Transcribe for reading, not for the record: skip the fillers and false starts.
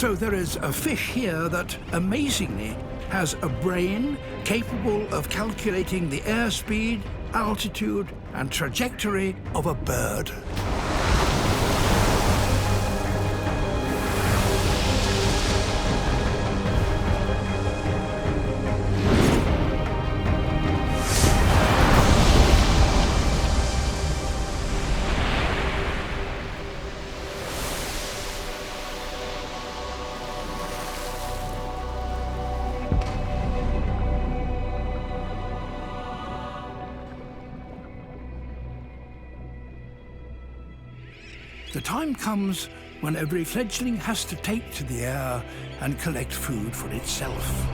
So there is a fish here that, amazingly, has a brain capable of calculating the airspeed, altitude, and trajectory of a bird. The time comes when every fledgling has to take to the air and collect food for itself.